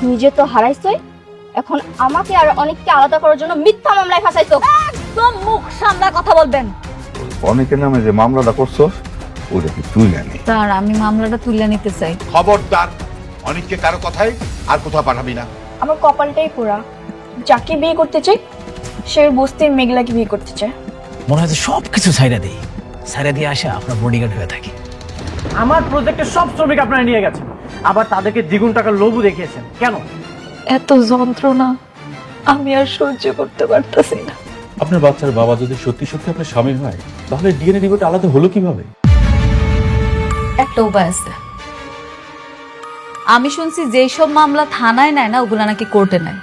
নিজে তো হারাইছই, এখন আমাকে আর অনেককে আলাদা করার জন্য মিথ্যা মামলায় ফাঁসাইছো। একদম মুখ সামলা কথা বলবেন। অনেকের নামে যে মামলাটা করছো ওটা কি তুই জানি? স্যার, আমি মামলাটা তুলে নিতে চাই। খবরদার, অনেককে কারো কথাই আর কোথাও পাঠাবি না। আমার কপালটাই পোড়া, যাকে বিয়ে করতে চাই সে বস্তির মেঘলাকে বিয়ে করতে চায়। মনে হয় সবকিছু ছাইরা দিই, ছাইরা দিয়ে আসা আপনার বডিগার্ড হয়ে থাকি। আমার প্রজেক্টের সব শ্রমিক আপনারা নিয়ে গেছেন, আবার তাদেরকে দ্বিগুণ টাকার লোভও দেখিয়েছেন। কেন? এত যন্ত্রণা আমি আর সহ্য করতে পারতাছি না। আপনার বাচ্চার বাবা যদি সত্যি সত্যি আপনার স্বামী হয়, তাহলে ডিএনএ রিপোর্ট আলাদা হলো কিভাবে? একটা উপায় আছে। আমি শুনছি যেই সব মামলা থানায় নেয় না, ওগুলা নাকি কোর্টে নেয়।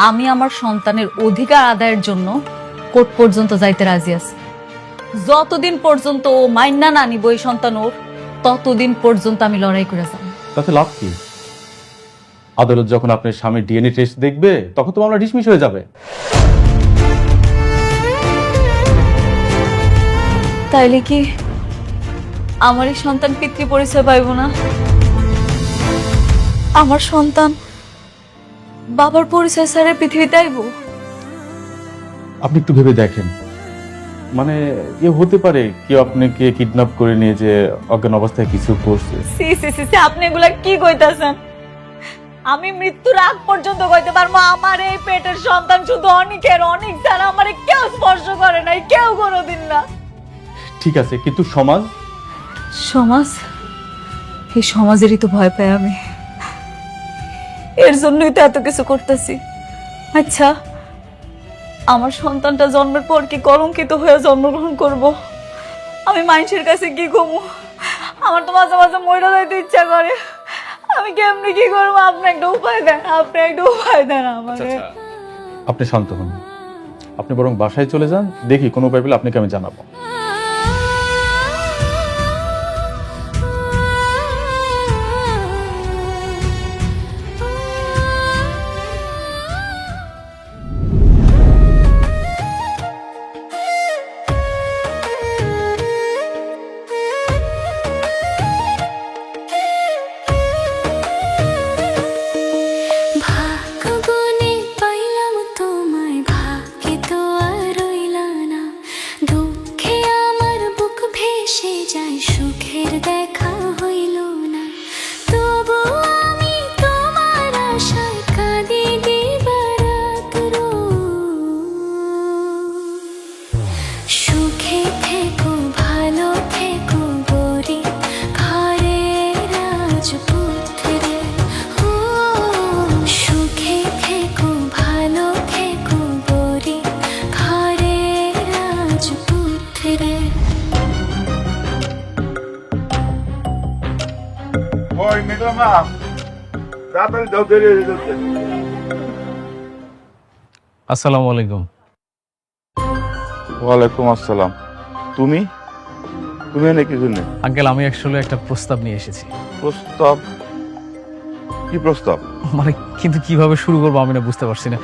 আমি আমার সন্তানের অধিকার আদায়ের জন্য কোর্ট পর্যন্ত যাইতে রাজি আছি। যতদিন পর্যন্ত ও মাইনা না নিব এই সন্তান ওর, ততদিন পর্যন্ত আমি লড়াই করে যাব। তাতে লাভ কি? আদালত যখন আপনার স্বামীর ডিএনএ টেস্ট দেখবে, তখন তো মামলা ডিসমিস হয়ে যাবে। তাইলে কি আমার এই সন্তান পিতৃ পরিচয় পাইব না? আমার সন্তান বাবার পরিচয় ছাড়া পৃথিবীতে আইব? আপনি একটু ভেবে দেখেন, মানে হতে পারে কেউ আপনাকে কিডন্যাপ করে নিয়ে যে অজ্ঞান অবস্থায় কিছু করছে। সি সি সি সি, আপনি এগুলা কি কইতাছেন? আমি মৃত্যুর আগ পর্যন্ত কইতে পারবো আমার এই পেটের সন্তান শুধু অনেকের, অনেক ছাড়া আমারে কেউ স্পর্শ করে নাই, কেউ কোনোদিন না। ঠিক আছে, কিন্তু সমাজ সমাজ, এই সমাজেরই তো ভয় পাই আমি, এর জন্যই তো এত কিছু করতেছি। আচ্ছা, আমার সন্তানটা জন্মের পর কি কলঙ্কিত হয়ে জন্মগ্রহণ করব? আমি মানুষের কাছে কি কমু? আমার তো মাঝে মাঝে মরে যাইতে ইচ্ছা করে। আমি কেমনি কি করবো? আপনি একটা উপায় দেন, আপনি একটা উপায় দেন আমাকে। আপনি শান্ত হন, আপনি বরং বাসায় চলে যান, দেখি কোনো উপায় পেলে আপনাকে আমি জানাবো। ভাগ্যগুণে পাইলাম তোমায়, ভাগ্যে তো আর রইলা না। দুঃখে আমার বুক ভেসে যায়, সুখের দেখা হইল না। তবু আমি তোমার আশায় কাঁদি দিবারাত রোজ। সুখে থেকো, ভালো থেকো গরিব ঘরের রাজপুত্রে। ও সুখে থেকো, ভালো থেকো গরিব ঘরের রাজপুত্রে। ওই মেঘলা মা, তাড়াতাড়ি যাও, দেরি হয়ে যাচ্ছে। আসসালামু আলাইকুম। ওয়ালাইকুম আসসালাম। তুমি তুমি এনে কি জন্য? আঙ্কেল, আমি অ্যাকচুয়ালি একটা প্রস্তাব নিয়ে এসেছি। প্রস্তাব? কি প্রস্তাব? মানে কিন্তু কিভাবে শুরু করবো আমি না বুঝতে পারছি না।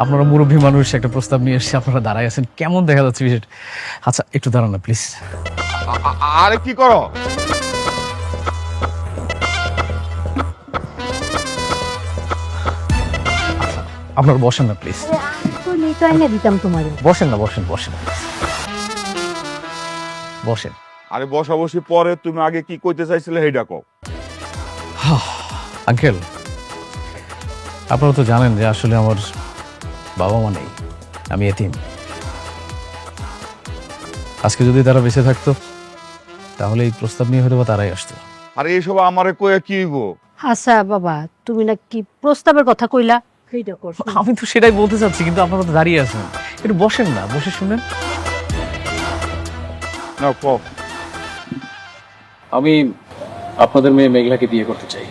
আপনারা মুরব্বী মানুষ, একটা প্রস্তাব নিয়ে এসেছি, আপনারা দাঁড়ায় আছেন, কেমন দেখা যাচ্ছে বিষয়টা? আচ্ছা, একটু দাঁড়ান না প্লিজ। আরে কি করো? আপনারা বসেন না প্লিজ, দিতাম তোমার। বসেন না, বসেন বসেন বসেন। আরে বসা বসি পরে, তুমি আগে কি কইতে চাইছিলে সেইটা কও। আঙ্কেল, আপনারা তো জানেন যে আসলে আমার বাবা মা নেই, আমি এতিম। আজকে যদি তারা বেঁচে থাকতো, তাহলে এই প্রস্তাব নিয়ে হয়তো বা তারাই আসতো। আরে এইসব আমারে কয়ে কি হইব? আচ্ছা বাবা, তুমি না কি প্রস্তাবের কথা কইলা? সেইটা করছো। আমি তো সেটাই বলতে চাচ্ছি, কিন্তু আপনারা তো দাঁড়িয়ে আছেন, একটু বসেন না, বসে শুনেন। না কও। আমি আপনাদের মেয়ে মেঘলাকে বিয়ে করতে চাই।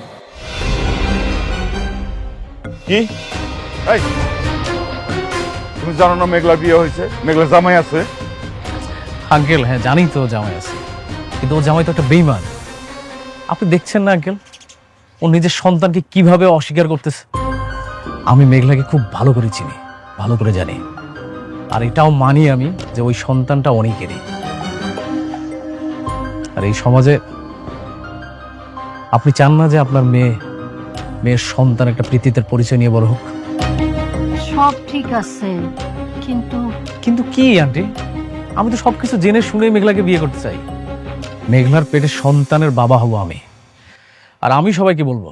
কি? এই, তুমি জানো না মেঘলা বিয়ে হয়েছে? মেঘলা জামাই আছে। আঙ্কেল, হ্যাঁ জানি তো জামাই আছে, কিন্তু ও জামাই তো একটা বেঈমান। আপনি দেখছেন না আঙ্কেল, ও নিজের সন্তানকে কিভাবে অস্বীকার করতেছে। আমি মেঘলাকে খুব ভালো করে চিনি, ভালো করে জানি, আর এটাও মানি আমি যে ওই সন্তানটা অনেকেরই। আর এই সমাজে আপনি চান না যে আপনার মেয়ে মেয়ের সন্তান একটা পৃথিবীর পরিচয় নিয়ে বড় হোক। সব ঠিক আছে, কিন্তু কিন্তু কি আন্টি, আমি তো সবকিছু জেনে শুনে মেঘলাকে বিয়ে করতে চাই। মেঘলার পেটে সন্তানের বাবা হব আমি, আর আমি সবাইকে বলবো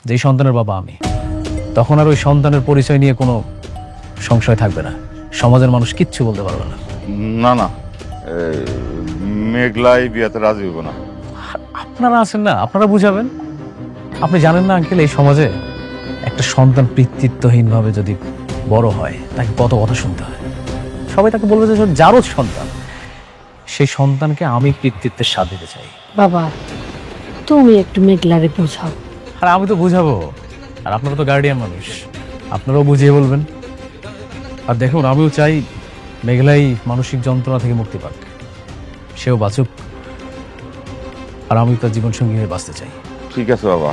যে এই সন্তানের বাবা আমি। তখন আর ওই সন্তানের পরিচয় নিয়ে কোনো সংশয় থাকবে না, সমাজের মানুষ কিচ্ছু বলতে পারবে না। না না, মেঘলাই বিয়েতে রাজি হইব না। আপনারা আছেন না, আপনারা বুঝাবেন। আপনি জানেন না আঙ্কেল, এই সমাজে একটা সন্তান পিতৃত্বহীনভাবে যদি বড় হয় তাকে কত কথা শুনতে হয়। সবাই তাকে বলবে যে যারও সন্তান, সেই সন্তানকে আমি পিতৃত্বের স্বাদ দিতে চাই। বাবা তুমি একটু মেঘলারে বোঝাও। আর আমি তো বুঝাবো, আর আপনারা তো গার্ডিয়ান মানুষ, আপনারাও বুঝিয়ে বলবেন। আর দেখুন, আমিও চাই মেঘলাই মানসিক যন্ত্রণা থেকে মুক্তি পাক, সেও বাঁচুক, আর আমি তার জীবনসঙ্গী হয়ে বাঁচতে চাই। ঠিক আছে বাবা,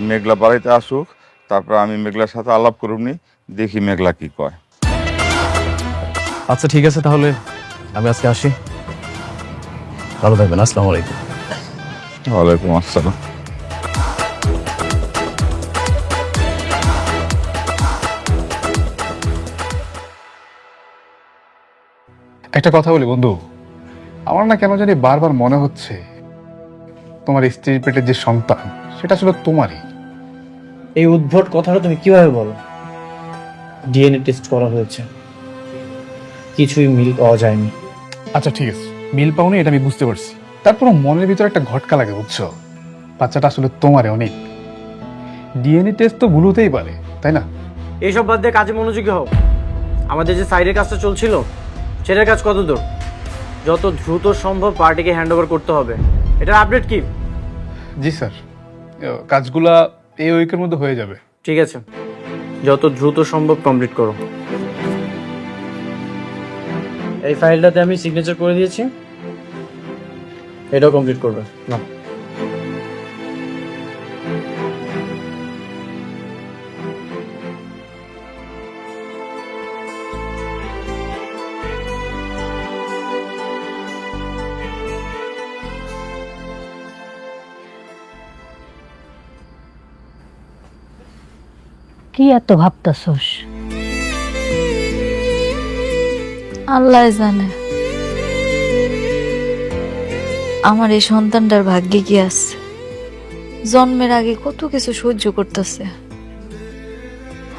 মেঘলা বাড়িতে আসুক, তারপর আমি মেঘলার সাথে আলাপ করুমনি, দেখি মেঘলা কি কয়। আচ্ছা ঠিক আছে, তাহলে আমি আজকে আসি। ভালো থাকবেন। আসসালামু আলাইকুম। ওয়ালাইকুম আসসালাম। একটা কথা বলি বন্ধু, আমার না কেন জানি বারবার মনে হচ্ছে তোমার স্ত্রীর পেটের যে সন্তান সেটা আসলে তোমারই। এই উদ্ভট কথাটা তুমি কিভাবে বলো? ডিএনএ টেস্ট করা হয়েছে, কিছুই মিল পাওয়া যায়নি। আচ্ছা ঠিক আছে, মিল পাওনি এটা আমি বুঝতে পারছি, তারপর মনের ভিতরে একটা ঘটকা লাগে, বুঝছো? বাচ্চাটা আসলে তোমারই অনেক। ডিএনএ টেস্ট তো ভুল হতেই পারে, তাই না? এইসব বাদ দিয়ে কাজে মনোযোগী হও। আমাদের যে সাইডের কাজটা চলছিল সেটার কাজ কত দূর? যত দ্রুত সম্ভব পার্টিকে হ্যান্ড ওভার করতে হবে। এটার আপডেট কি? জি স্যার, কাজগুলা এই উইকের মধ্যে হয়ে যাবে। ঠিক আছে, যত দ্রুত সম্ভব কমপ্লিট করো। এই ফাইলটাতে আমি সিগনেচার করে দিয়েছি, এটাও কমপ্লিট করবে না। কি এত ভাবতাছস? আল্লাহ জানে আমার এই সন্তানটার ভাগ্যে কি আছে। জন্মের আগে কত কিছু সহ্য করতেছে,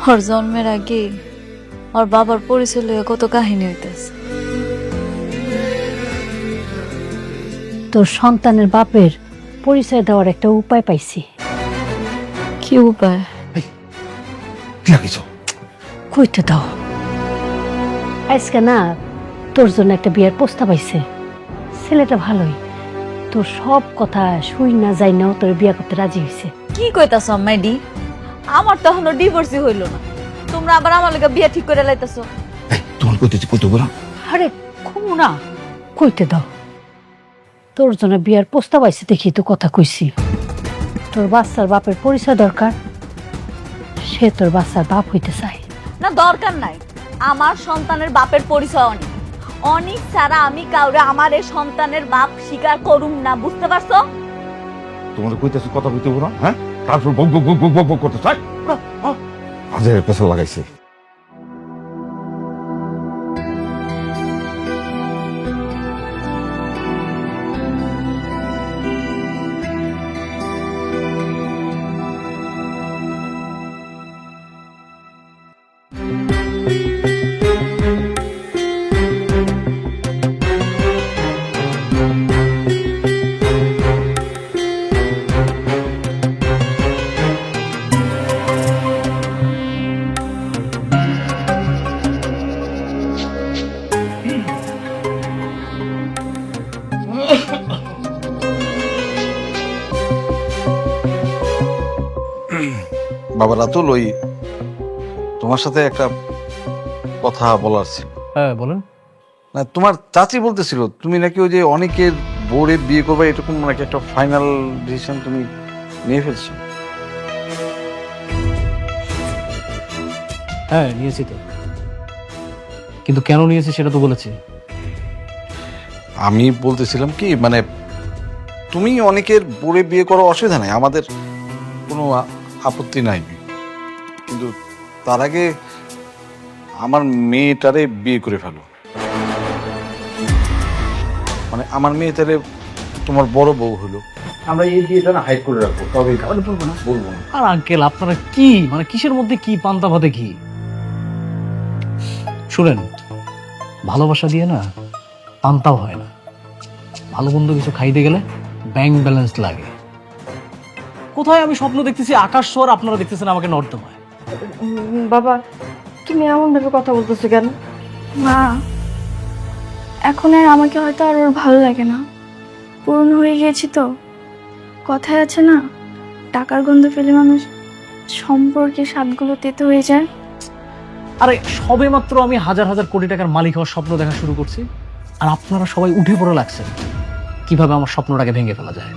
ওর জন্মের আগে ওর বাবার পরিচয় লইয়া কত কাহিনী হইতেছে। তোর সন্তানের বাপের পরিচয় দেওয়ার একটা উপায় পাইছি। কি উপায়? কি লাগিস? কইতে দাও। আজকে না তোর জন্য একটা বিয়ের প্রস্তাব আইছে। ছেলেটা ভালোই, তোর সব কথা শুই না যাই নাও তোর বিয়ে করতে রাজি হয়েছে। কি কইতাছ আম্মাইডি? আমার তো এখনো ডিভোর্সই হইল না, তোমরা আবার আমার লগে বিয়ে ঠিক করে লাইতাছো। তোমার কইতে বলা। আরে কমু না, কইতে দাও। তোর জন্য বিয়ার প্রস্তাব আইছে দেখি তো কথা কইছি। তোর বাচ্চার বাপের পরিচয় দরকার, সে তোর বাচ্চার বাপ হইতে চায়। না দরকার নাই, আমার সন্তানের বাপের পরিচয় অনেক। অনেক ছাড়া আমি কাউরে আমার এই সন্তানের বাপ স্বীকার করুম না, বুঝতে পারছো? তোমার কইতেছে কথা কইতে না, হ্যাঁ? তারপর বক বক বক বক বক করতে চাই, আজের পেছন লাগাইছে। বাবা রাতুল, ওই তোমার সাথে একটা কথা বলার ছিল। হ্যাঁ বলেন। না, তোমার চাচি বলতেছিল তুমি নাকি ওই যে অনেকের বোরে বিয়ে করবে, এরকম নাকি একটা ফাইনাল ডিসিশন তুমি নিয়ে ফেলছো। হ্যাঁ নিয়েছি তো, কিন্তু কেন নিয়েছি সেটা তো বলেছি। আমি বলতেছিলাম কি, মানে তুমি অনেকের বোরে বিয়ে করো, অসুবিধা নাই, আমাদের কোনো আপত্তি নাই, কিন্তু তার আগে আমার মেয়েটারে বিয়ে করে ফেলো। মানে আমার মেয়েটারে তোমার বড় বউ হলো, আমরা এই বিয়েটা না হাইড করে রাখবো, তবে বলবো না, বলবো না। আর আঙ্কেল আপনারা কি মানে কিসের মধ্যে কি পান্তা ভাতে কি? শুনেন, ভালোবাসা দিয়ে না পান্তাও হয় না। ভালো মন্দ কিছু খাইতে গেলে ব্যাংক ব্যালেন্স লাগে। কোথায় আমি স্বপ্ন দেখতেছি আকাশ ছোঁয়ার, আপনারা দেখতেছেন আমাকে নর্দমায়। বাবা, তুমি এমন ভাবে কথা বলতেছো কেন? মা, এখন আর আমাকে হয়তো আর ওর ভালো লাগে না, পুরনো হয়ে গিয়েছি তো। কথায় আছে না, টাকার গন্ধ পেলে মানুষ সম্পর্কে স্বাদগুলো তেতো হয়ে যায়। আরে সবে মাত্র আমি হাজার হাজার কোটি টাকার মালিক হওয়ার স্বপ্ন দেখা শুরু করছি, আর আপনারা সবাই উঠে পড়ে লাগছেন কিভাবে আমার স্বপ্নটাকে ভেঙে ফেলা যায়।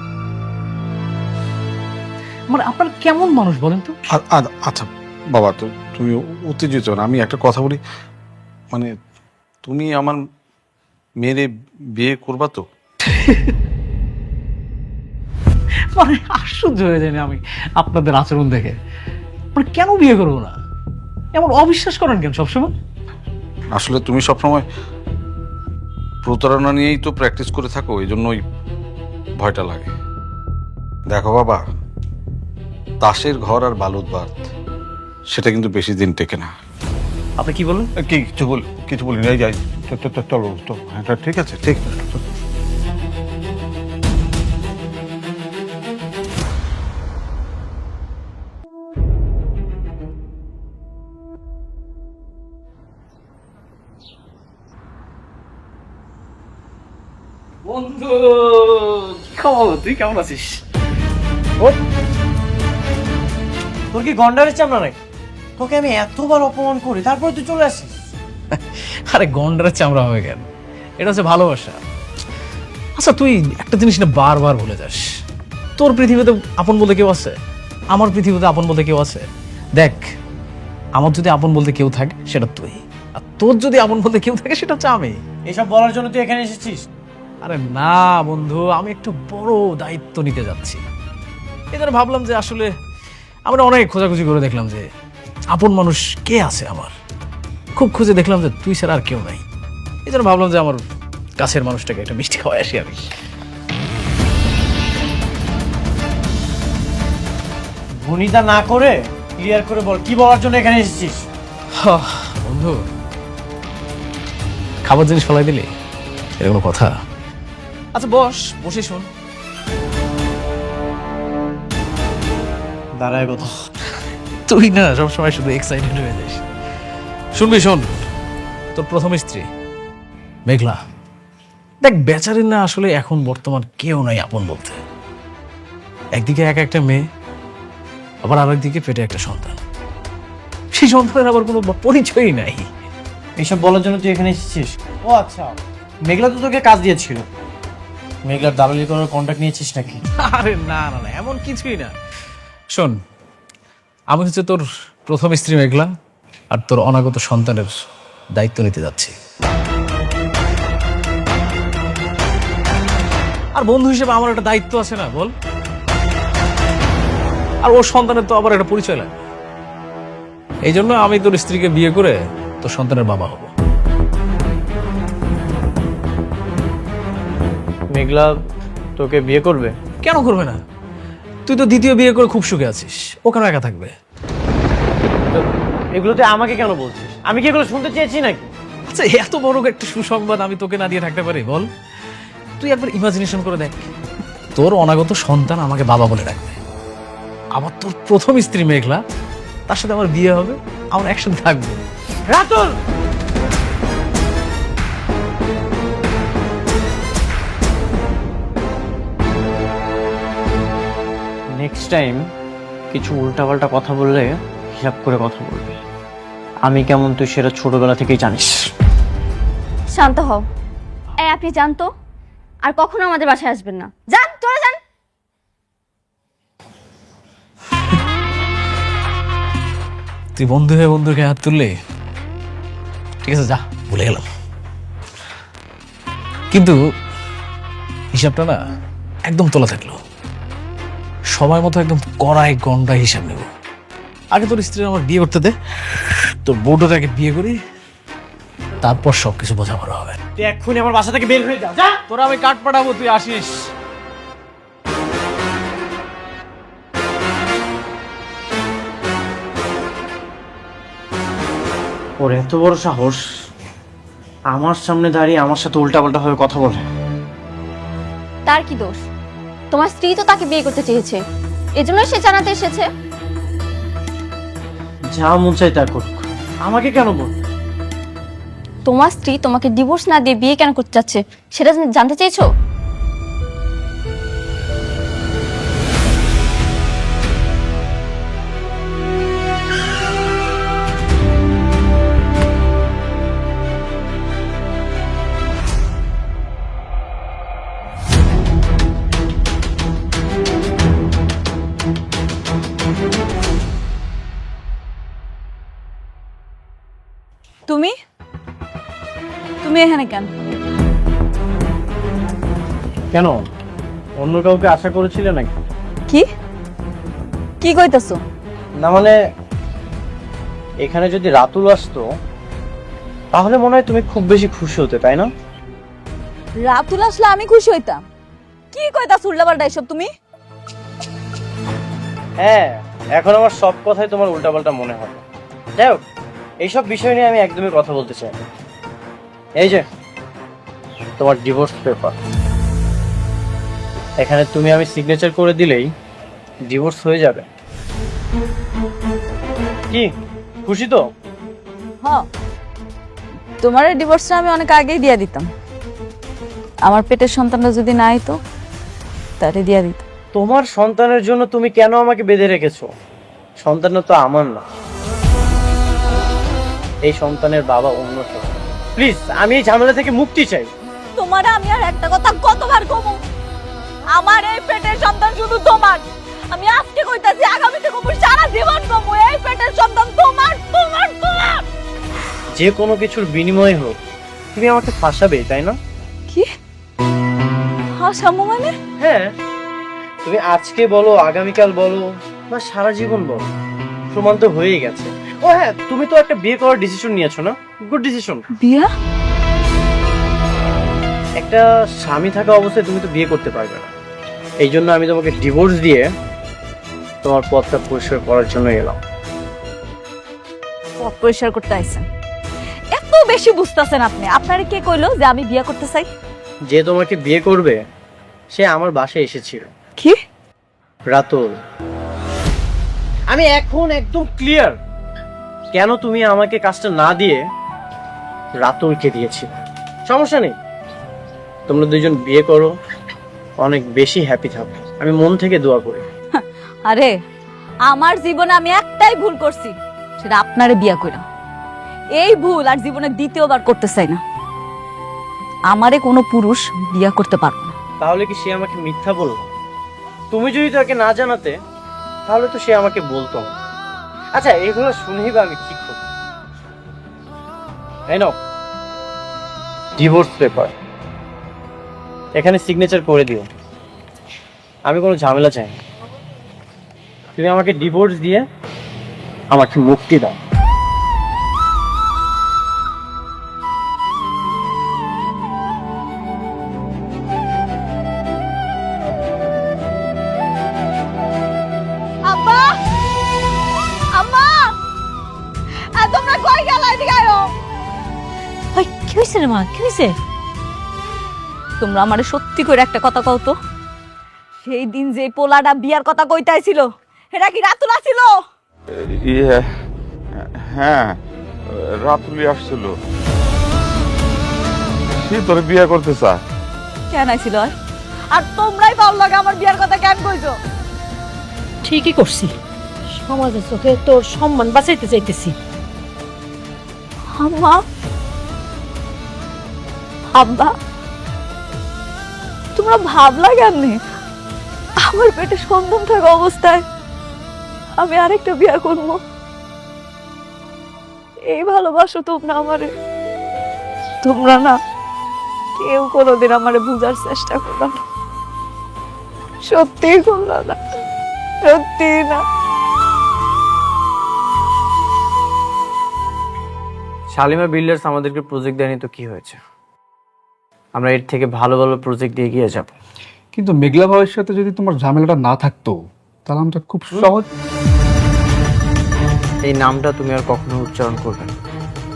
মানে আপনারা কেমন মানুষ বলেন তো? আচ্ছা বাবা, তো তুমি উত্তেজিত না, আমি একটা কথা বলি, মানে তুমি আমার মেয়েরে বিয়ে করবা তো? মানে আশ্চর্য হয়ে যায়নি আমি আপনাদের আচরণ দেখে। মানে কেন বিয়ে করবো না? এমন অবিশ্বাস করেন কেন সবসময়? আসলে তুমি সবসময় প্রতারণা নিয়েই তো প্র্যাকটিস করে থাকো, এই জন্যই ভয়টা লাগে। দেখো বাবা, তাসের ঘর আর বালুর বাঁধ সেটা কিন্তু বেশি দিন টেকে না। আপনি কি বলেন? কিছু বলি না, যাই চলো তো। হ্যাঁ ঠিক আছে, ঠিক আছে। বন্ধু কি খবর? তুই কেমন আছিস? তোর কি গন্ডারের চামড়া নাকি? তোকে আমি এতবার অপমান করি, তারপরে তুই চলে আসিস। আরে গন্ডারের চামড়া হয়ে গেল, এটা হচ্ছে ভালোবাসা। আচ্ছা তুই একটা জিনিস না বারবার ভুলে যাস, তোর পৃথিবীতে আপন বলতে কেউ আছে, আমার পৃথিবীতে আপন বলতে কেউ আছে। দেখ, আমার যদি আপন বলতে কেউ থাকে সেটা তুই, আর তোর যদি আপন বলতে কেউ থাকে সেটা হচ্ছে আমি। এসব বলার জন্য তুই এখানে এসেছিস? আরে না বন্ধু, আমি একটু বড় দায়িত্ব নিতে যাচ্ছি। এই জন্য ভাবলাম যে আসলে আমরা অনেক খোঁজাখুঁজি করে দেখলাম যে আপন মানুষ কে আছে আমার, খুব খুঁজে দেখলাম যে তুই ছাড়া আর কেউ নাই। এই জন্য ভাবলাম যে আমার কাছের মানুষটাকে একটা মিষ্টি খাওয়াই আসি আমি। ভনিতা না করে ক্লিয়ার করে বল, কি বলার জন্য এখানে এসেছিস? বন্ধু, খাবার জিনিস ফেলাই দিলি, এটা কোনো কথা? আচ্ছা বসে শোন। দাঁড়ায় কথা। তুই না সবসময় শুধু এক্সাইটেড হয়ে যাস। শুনবি? শোন, তোর প্রথম স্ত্রী মেঘলা, দেখ বেচারির না আসলে এখন বর্তমান কেউ নাই আপন বলতে। একদিকে একা একটা মেয়ে, আবার আরেকদিকে পেটে একটা সন্তান, সেই সন্তানের আবার কোনো পরিচয়ই নাই। এইসব বলার জন্য তুই এখানে এসেছিস? ও আচ্ছা, মেঘলা তো তোকে কাজ দিয়েছিল। মেঘলার দালালি করার কন্ট্যাক্ট নিয়েছিস নাকি? আরে না না না, এমন কিছুই না। শোন, আমি হচ্ছে তোর প্রথম স্ত্রী মেঘলা, আর তোর অনাগত সন্তানের দায়িত্ব নিতে যাচ্ছি। আর বন্ধু হিসেবে আমার একটা দায়িত্ব আছে না, বল? আর ওর সন্তানের তো আবার একটা পরিচয় লাগে। এই জন্য আমি তোর স্ত্রীকে বিয়ে করে তোর সন্তানের বাবা হব। মেঘলা তোকে বিয়ে করবে? কেন করবে না? তুই তো দ্বিতীয় বিয়ে করে খুব সুখে আছিস, ও কেন একা থাকবে? এগুলোতে আমাকে কেন বলছিস? আমি কি এগুলো শুনতে চেয়েছি নাকি? আচ্ছা, এত বড় একটা সুসংবাদ আমি তোকে না দিয়ে থাকতে পারি, বল? তুই একবার ইমাজিনেশন করে দেখ, তোর অনাগত সন্তান আমাকে বাবা বলে ডাকবে, আবার তোর প্রথম স্ত্রী মেঘলা, তার সাথে আমার বিয়ে হবে, আমরা একসাথে থাকবো। রাতুল, নেক্সট টাইম কিছু উল্টাপাল্টা কথা বললে হিসাব করে কথা বলবি। আমি কেমন তুই সেটা ছোটবেলা থেকেই জানিস। শান্ত হও। এই আপনি জানতো আর কখনো আমাদের বাসায় আসবেন না। যান, চলে যান। তুই বন্ধু হয়ে বন্ধুকে হাত তুললে, ঠিক আছে, যা, ভুলে গেলাম। কিন্তু হিসাবটা না একদম তোলা থাকলো, সময় মতো একদম কড়াই গন্ডা হিসাব নেব। আগে তোর স্ত্রী আমার বিয়ে করতে দে, তোর বউটাকে আগে বিয়ে করি, তারপর সবকিছু বোঝাপড়া হবে। তুই এক্ষুনি আমার বাসা থেকে বের হয়ে যা যা। তোরা আমি কাঠ পাঠাবো, তুই আসিস। ওর এত বড় সাহস আমার সামনে দাঁড়িয়ে আমার সাথে উল্টাপাল্টা ভাবে কথা বলে। তার কি দোষ? তোমার স্ত্রী তো তাকে বিয়ে করতে চেয়েছে, এজন্যই সে জানাতে এসেছে। যা মন চাই তা করুক, আমাকে কেন বল? তোমার স্ত্রী তোমাকে ডিভোর্স না দিয়ে বিয়ে কেন করতে চাচ্ছে সেটা জানতে চেয়েছো? তুমি তুমি এখানে কেন? কেন, অন্য কাউকে আশা করেছিলে নাকি? কি কি কইতাছো? না মানে এখানে যদি রাতুল আসতো তাহলে মনে হয় তুমি খুব বেশি খুশি হতে, তাই না? রাতুল আসলে আমি খুশি হইতাম? কি কইতাছ উল্টাপাল্টা এসব তুমি? হ্যাঁ, এখন আমার সব কথাই তোমার উল্টাপাল্টা মনে হয়। যাই হোক, এইসব বিষয় নিয়ে আমি একদমই কথা বলতে চাই না। এই যে তোমার ডিভোর্স পেপার, এখানে তুমি আমি সিগনেচার করে দিলেই ডিভোর্স হয়ে যাবে। কি খুশি তো? হ্যাঁ, তোমার ডিভোর্সটা আমি অনেক আগেই দিয়ে দিতাম। আমার পেটের সন্তানটা যদি না আইতো তারে দিয়ে দিতাম। তোমার সন্তানের জন্য তুমি কেন আমাকে বেঁধে রেখেছো? সন্তানটা তো আমার না, এই সন্তানের বাবা অন্য কেউ। প্লিজ, আমি এই ঝামেলা থেকে মুক্তি চাই। তোমার আমি আর একটা কথা কতবার কমু, আমার এই পেটের সন্তান শুধু তোমার। আমি আজকে কইতাছি, আগামীতে কমু, সারা জীবন কমু, এই পেটের সন্তান তোমার তোমার তোমার। যে কোনো কিছুর বিনিময় হোক, তুমি আমাকে ফাঁসাবে, তাই না? কি হাসামু মানে? হ্যাঁ, তুমি আজকে বলো, আগামীকাল বলো, বা সারা জীবন বলো, প্রমাণ তো হয়েই গেছে। ও হ্যাঁ, তুমি তো একটা বিয়ে করার ডিসিশন নিয়েছো না? Good decision. বিয়া? একটা স্বামী থাকা অবস্থায় তুমি তো বিয়ে করতে পারবে না, এই জন্য আমি তোমাকে ডিভোর্স দিয়ে তোমার পথটা পরিষ্কার করার জন্য এলাম। পথ পরিষ্কার করতে আইছেন? এত বেশি বুঝতেছেন আপনি? আপনারে কে কইলো যে আমি বিয়ে করতে চাই? যে তোমাকে বিয়ে করবে সে আমার বাসায় এসেছিল। কি? রাতুল। আমি এখন একদম ক্লিয়ার কেন তুমি আমাকে কাজটা না দিয়ে রাতুলকে দিয়েছিলে। সমস্যা নেই, তোমরা দুইজন বিয়ে করো, অনেক বেশি হ্যাপি থাকো, আমি মন থেকে দোয়া করি। আরে আমার জীবনে আমি একটাই ভুল করছি, সেটা আপনারে বিয়া কইরা। এই ভুল আর জীবনে দ্বিতীয়বার করতে চাই না। আমারে কোনো পুরুষ বিয়া করতে পারবে না। তাহলে কি সে আমাকে মিথ্যা বলল? তুমি যদি তাকে না জানাতে তাহলে তো সে আমাকে বলতো না। আচ্ছা, এগুলো শুনেই বা আমি কি করব? এই নাও ডিভোর্স পেপার, এখানে সিগনেচার করে দিও। আমি কোনো ঝামেলা চাই না, তুমি আমাকে ডিভোর্স দিয়ে আমাকে মুক্তি দাও। আব্বা, আম্মা, তোমরা কই গেলা? এদিকে আয়ো। ওই কি হয়েছে রে মা, কি হয়েছে? তোমরা আমারে সত্যি করে একটা কথা কও তো, সেই দিন যে পোলাটা বিয়ার কথা কইতাইছিল এটা কি রাতুল ছিল? ইয়ে, হ্যাঁ, রাতুলি আসছিল, সে তোর বিয়ে করতে চা। কেন আইছিল? আর তোমরাই পাও লাগে আমার বিয়ার কথা কেন কইছো? ঠিকই করছি, সমাজের চোখে তোর সম্মান বাঁচাইতে চাইতেছি। আম্মা, আব্বা, তোমরা ভাবলা কেমনি আমার পেটে সন্তান থাকা অবস্থায় আমি আরেকটা বিয়ে করব? এই ভালোবাসো তোমরা আমারে? তোমরা না কেউ কোনোদিন আমারে বুঝার চেষ্টা করলো না, সত্যি করলো না, সত্যি না। শালিমা বিল্ডার্স আমাদেরকে প্রজেক্ট দেয়নি তো কি হয়েছে, আমরা এর থেকে ভালো ভালো প্রজেক্ট দিয়ে এগিয়ে যাব। কিন্তু মেঘলা ভাইয়ের সাথে যদি তোমার ঝামেলাটা না থাকতো তাহলে আমরা খুব সহজ। এই নামটা তুমি আর কখনো উচ্চারণ করবে না।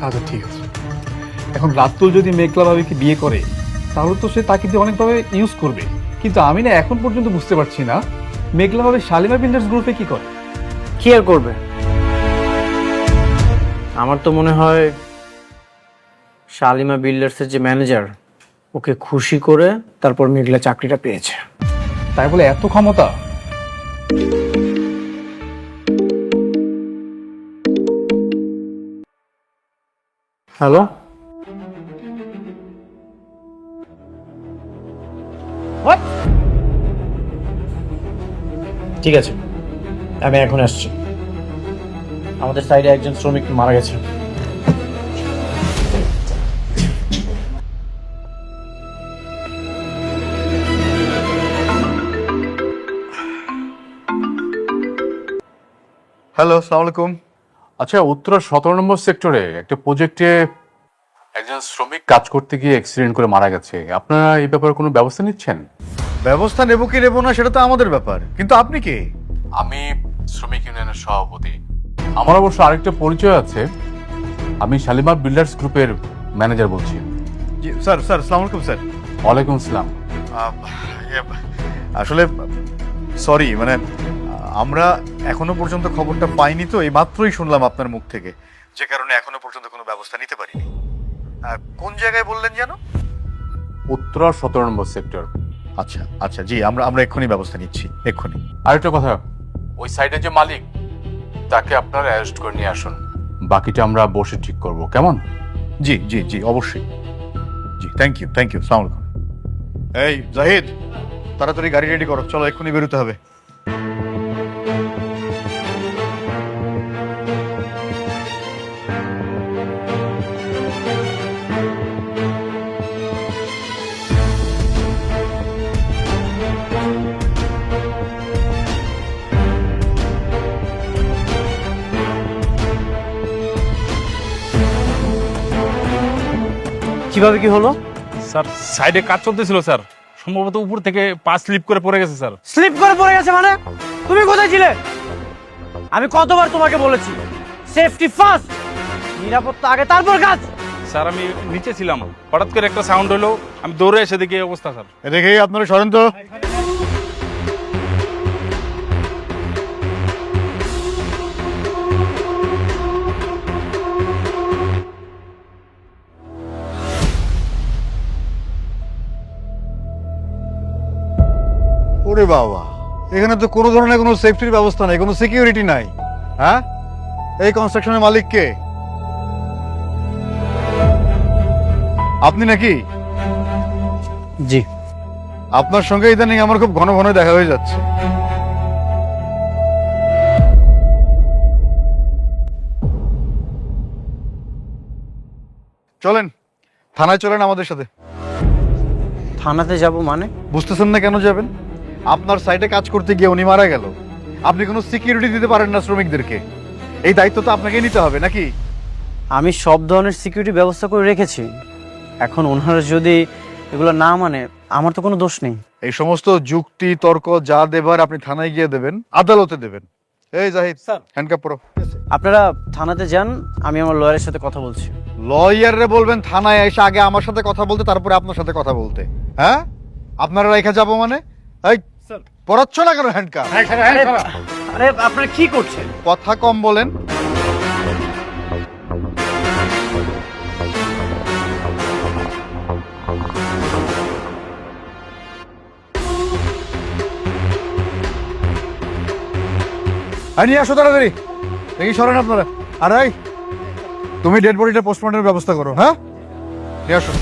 আচ্ছা ঠিক আছে, এখন রাতুল যদি মেঘলা ভাবিকে বিয়ে করে তাহলে তো সে তাকে দিয়ে অনেকভাবে ইউজ করবে, কিন্তু আমি না এখন পর্যন্ত বুঝতে পারছি না মেঘলা ভাবে শালিমা বিল্ডার্স গ্রুপে কি করে। কি আর করবে, আমার তো মনে হয় শালিমা বিল্ডার্সের যে ম্যানেজার ওকে খুশি করে তারপর মেঘলা চাকরিটা পেয়েছে। তাই বলে এত ক্ষমতা? হ্যালো, ঠিক আছে আমি এখন আসছি। আমাদের সাইডে একজন শ্রমিক মারা গেছে। হ্যালো, আসসালামু আলাইকুম। আচ্ছা, উত্তরা 17 নম্বর সেক্টরে একটা প্রজেক্টে একজন শ্রমিক কাজ করতে গিয়ে অ্যাক্সিডেন্ট করে মারা গেছে। আপনারা এই ব্যাপারে কোনো ব্যবস্থা নিচ্ছেন? ব্যবস্থা নেব কি নেব না সেটা তো আমাদের ব্যাপার, কিন্তু আপনি কে? আমি শ্রমিক ইউনিয়নের সভাপতি। আমার অবশ্য আরেকটা পরিচয় আছে, আমি শালিমা বিল্ডার্স গ্রুপের ম্যানেজার বলছি। জি স্যার, আসসালামু আলাইকুম স্যার। ওয়ালাইকুম আসসালাম। আসলে সরি, মানে আমরা এখনো পর্যন্ত খবরটা পাইনি, তো এই মাত্রই শুনলাম আপনার মুখ থেকে, যে কারণে এখনো পর্যন্ত কোনো ব্যবস্থা নিতে পারিনি। কোন জায়গায় বললেন যেন? উত্তরা 17 নম্বর সেক্টর। আচ্ছা আচ্ছা, জি আমরা এক্ষুনি ব্যবস্থা নিচ্ছি, এক্ষুনি। আরেকটা কথা, ওই সাইডের যে মালিক তাকে আপনারা অ্যারেস্ট করে নিয়ে আসুন, বাকিটা আমরা বসে ঠিক করব, কেমন? জি জি জি, অবশ্যই। জি, থ্যাংক ইউ। আসসালামু আলাইকুম। এই জাহিদ, তাড়াতাড়ি গাড়ি রেডি করো, চলো এক্ষুনি বেরোতে হবে। কিভাবে কি হলো? স্যার সাইডে কাজ চলতেছিল স্যার, সম্ভবত উপর থেকে পা স্লিপ করে পড়ে গেছে স্যার। স্লিপ করে পড়ে গেছে মানে? তুমি কোথায় ছিলে? আমি কতবার তোমাকে বলেছি সেফটি ফার্স্ট, নিরাপত্তা আগে তারপর কাজ। স্যার আমি নিচে ছিলাম, হঠাৎ করে একটা সাউন্ড হলো, আমি দৌড়ে এসে দেখি এই অবস্থা স্যার। দেখেই আপনারা সরেন তো। ওরে বাবা, এখানে তো কোনো ধরনের কোনো সেফটির ব্যবস্থা নাই, কোনো সিকিউরিটি নাই। হ্যাঁ, এই কনস্ট্রাকশনের মালিক কে? আপনি নাকি? জি। আপনার সঙ্গে ইদানিং আমার খুব ঘন ঘন দেখা হয়ে যাচ্ছে। চলেন থানায়, চলেন আমাদের সাথে। থানাতে যাব মানে? বুঝতেছেন না কেন যাবেন? আপনার সাইটে কাজ করতে গিয়ে উনি মারা গেল, আপনি কোনো সিকিউরিটি দিতে পারেন না শ্রমিকদেরকে, এই দায়িত্ব তো আপনাকে নিতে হবে নাকি? আমি সব ধরনের সিকিউরিটি ব্যবস্থা করে রেখেছি, এখন ওনারা যদি এগুলো না মানে আমার তো কোনো দোষ নেই। এই সমস্ত যুক্তি তর্ক যা দেবার আপনি থানায় গিয়ে দেবেন, আদালতে দেবেন। এই জাহিদ স্যার, হ্যান্ডকাপ পরো। আপনারা থানাতে যান, আমি আমার লয়ারের সাথে কথা বলছি। লয়াররে বলবেন থানায় এসে আগে আমার সাথে কথা বলতে, তারপরে আপনার সাথে কথা বলতে। হ্যাঁ, আপনারা রেখে যাবো মানে? এই পড়াচ্ছ না কেন হ্যান্ডকাপ? আরে আপনারা কি করছেন? কথা কম বলেন। নিয়ে আসো তাড়াতাড়ি, দেখি সরেন আপনারা। আর তুমি ডেড বডিটা পোস্টমর্টমের ব্যবস্থা করো। হ্যাঁ, নিয়ে আসো।